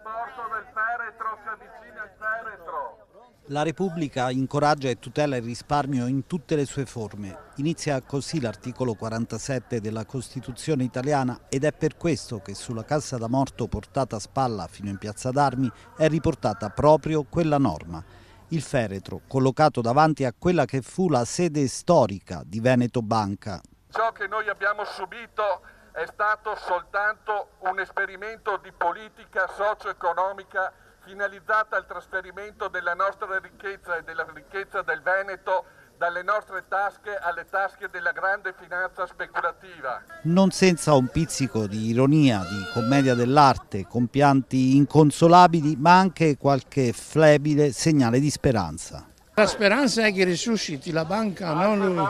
trasporto del feretro si avvicina al feretro. La Repubblica incoraggia e tutela il risparmio in tutte le sue forme. Inizia così l'articolo 47 della Costituzione italiana ed è per questo che sulla cassa da morto portata a spalla fino in Piazza d'Armi è riportata proprio quella norma. Il feretro collocato davanti a quella che fu la sede storica di Veneto Banca. Ciò che noi abbiamo subito è stato soltanto un esperimento di politica socio-economica finalizzata al trasferimento della nostra ricchezza e della ricchezza del Veneto dalle nostre tasche alle tasche della grande finanza speculativa. Non senza un pizzico di ironia, di commedia dell'arte, compianti inconsolabili, ma anche qualche flebile segnale di speranza. La speranza è che risusciti la banca, non lui.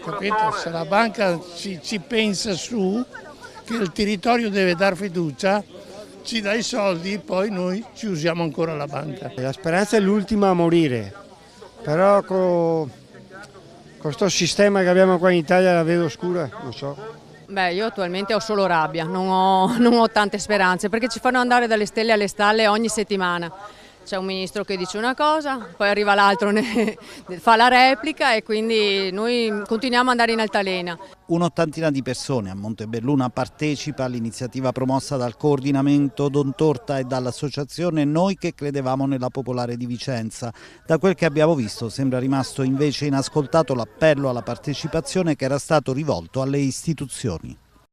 Capito? Se la banca ci pensa su, che il territorio deve dar fiducia, ci dà i soldi, poi noi ci usiamo ancora la banca. La speranza è l'ultima a morire, però con questo sistema che abbiamo qua in Italia la vedo scura, non so. Beh, io attualmente ho solo rabbia, non ho tante speranze, perché ci fanno andare dalle stelle alle stalle ogni settimana. C'è un ministro che dice una cosa, poi arriva l'altro, fa la replica e quindi noi continuiamo ad andare in altalena. Un'ottantina di persone a Montebelluna partecipa all'iniziativa promossa dal coordinamento Don Torta e dall'associazione Noi che credevamo nella Popolare di Vicenza. Da quel che abbiamo visto sembra rimasto invece inascoltato l'appello alla partecipazione che era stato rivolto alle istituzioni.